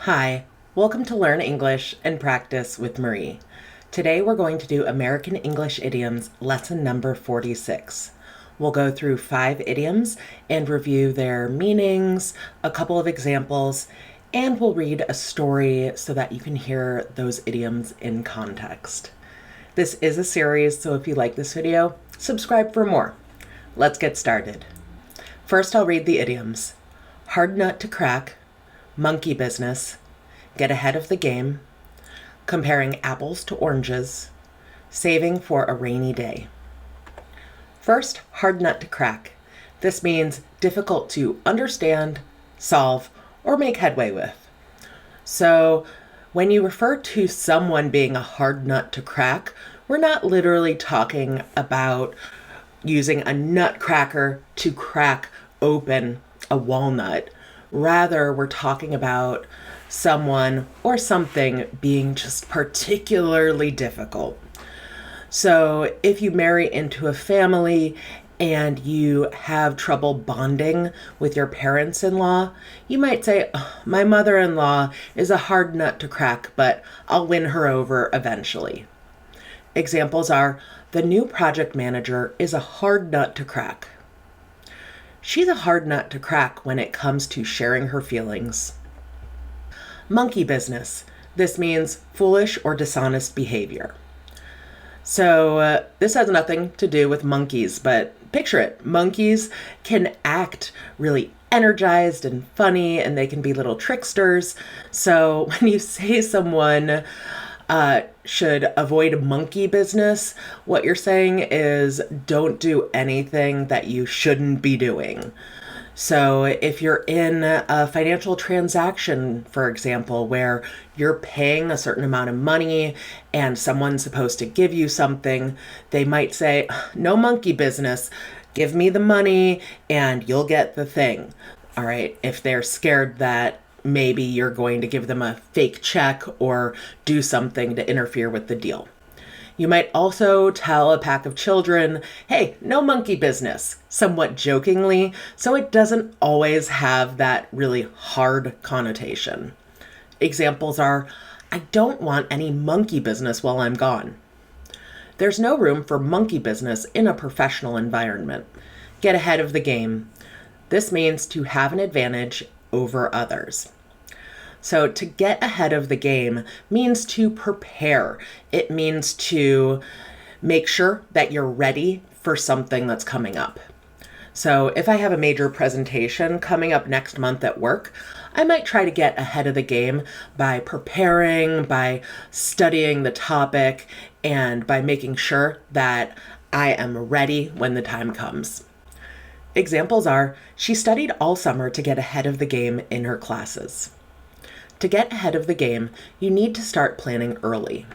Hi, welcome to Learn English and Practice with Marie. Today we're going to do American English Idioms lesson number 46. We'll go through 5 idioms and review their meanings, a couple of examples, and we'll read a story so that you can hear those idioms in context. This is a series, so if you like this video, subscribe for more. Let's get started. First, I'll read the idioms. Hard nut to crack, monkey business, get ahead of the game, comparing apples to oranges, saving for a rainy day. First, hard nut to crack. This means difficult to understand, solve, or make headway with. So when you refer to someone being a hard nut to crack, we're not literally talking about using a nutcracker to crack open a walnut. Rather, we're talking about someone or something being just particularly difficult. So if you marry into a family and you have trouble bonding with your parents-in-law, you might say, my mother-in-law is a hard nut to crack, but I'll win her over eventually. Examples are, the new project manager is a hard nut to crack. She's a hard nut to crack when it comes to sharing her feelings. Monkey business. This means foolish or dishonest behavior. So this has nothing to do with monkeys, but picture it. Monkeys can act really energized and funny, and they can be little tricksters. So when you say someone should avoid monkey business, what you're saying is don't do anything that you shouldn't be doing. So if you're in a financial transaction, for example, where you're paying a certain amount of money and someone's supposed to give you something, they might say, no monkey business, give me the money and you'll get the thing. All right, if they're scared that maybe you're going to give them a fake check or do something to interfere with the deal. You might also tell a pack of children, hey, no monkey business, somewhat jokingly, so it doesn't always have that really hard connotation. Examples are, I don't want any monkey business while I'm gone. There's no room for monkey business in a professional environment. Get ahead of the game. This means to have an advantage over others. So to get ahead of the game means to prepare. It means to make sure that you're ready for something that's coming up. So if I have a major presentation coming up next month at work, I might try to get ahead of the game by preparing, by studying the topic, and by making sure that I am ready when the time comes. Examples are, she studied all summer to get ahead of the game in her classes. To get ahead of the game, you need to start planning early.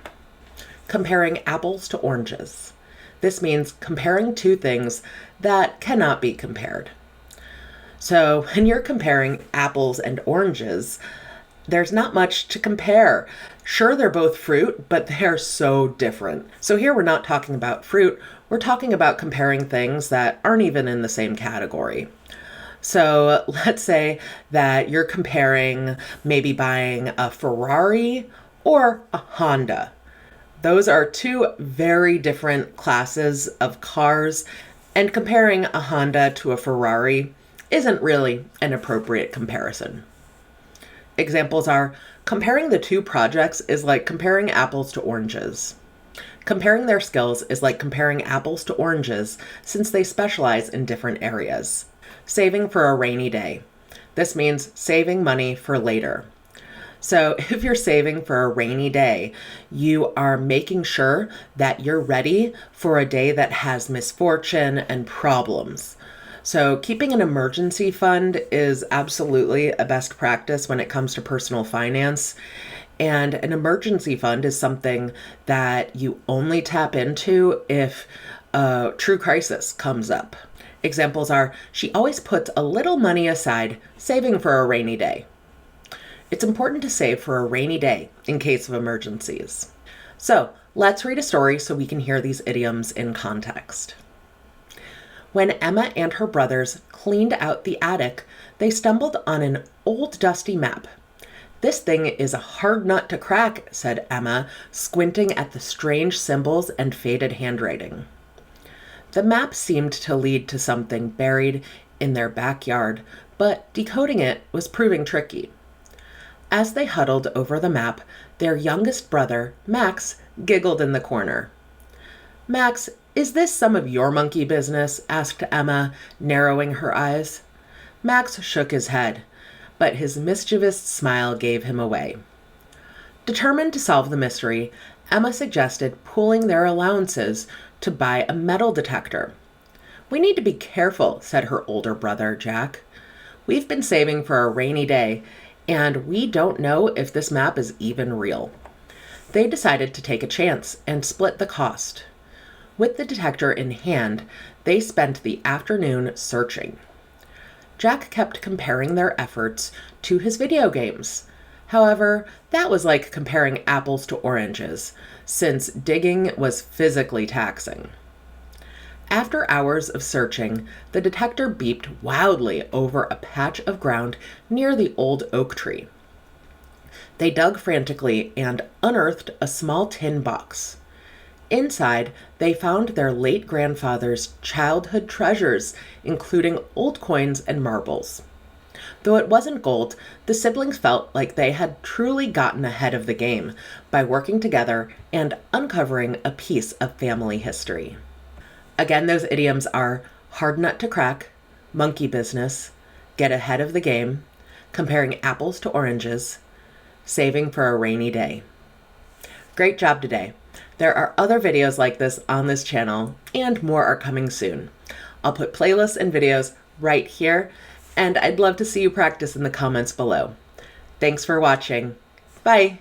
Comparing apples to oranges. This means comparing two things that cannot be compared. So when you're comparing apples and oranges, there's not much to compare. Sure, they're both fruit, but they're so different. So here we're not talking about fruit, we're talking about comparing things that aren't even in the same category. So let's say that you're comparing maybe buying a Ferrari or a Honda. Those are two very different classes of cars, and comparing a Honda to a Ferrari isn't really an appropriate comparison. Examples are, comparing the two projects is like comparing apples to oranges. Comparing their skills is like comparing apples to oranges since they specialize in different areas. Saving for a rainy day. This means saving money for later. So if you're saving for a rainy day, you are making sure that you're ready for a day that has misfortune and problems. So keeping an emergency fund is absolutely a best practice when it comes to personal finance. And an emergency fund is something that you only tap into if a true crisis comes up. Examples are, she always puts a little money aside, saving for a rainy day. It's important to save for a rainy day in case of emergencies. So let's read a story so we can hear these idioms in context. When Emma and her brothers cleaned out the attic, they stumbled on an old dusty map. "This thing is a hard nut to crack," said Emma, squinting at the strange symbols and faded handwriting. The map seemed to lead to something buried in their backyard, but decoding it was proving tricky. As they huddled over the map, their youngest brother, Max, giggled in the corner. "Max, is this some of your monkey business?" asked Emma, narrowing her eyes. Max shook his head, but his mischievous smile gave him away. Determined to solve the mystery, Emma suggested pooling their allowances to buy a metal detector. "We need to be careful," said her older brother, Jack. "We've been saving for a rainy day, and we don't know if this map is even real." They decided to take a chance and split the cost. With the detector in hand, they spent the afternoon searching. Jack kept comparing their efforts to his video games. However, that was like comparing apples to oranges, since digging was physically taxing. After hours of searching, the detector beeped wildly over a patch of ground near the old oak tree. They dug frantically and unearthed a small tin box. Inside, they found their late grandfather's childhood treasures, including old coins and marbles. Though it wasn't gold, the siblings felt like they had truly gotten ahead of the game by working together and uncovering a piece of family history. Again, those idioms are hard nut to crack, monkey business, get ahead of the game, comparing apples to oranges, saving for a rainy day. Great job today. There are other videos like this on this channel, and more are coming soon. I'll put playlists and videos right here, and I'd love to see you practice in the comments below. Thanks for watching. Bye!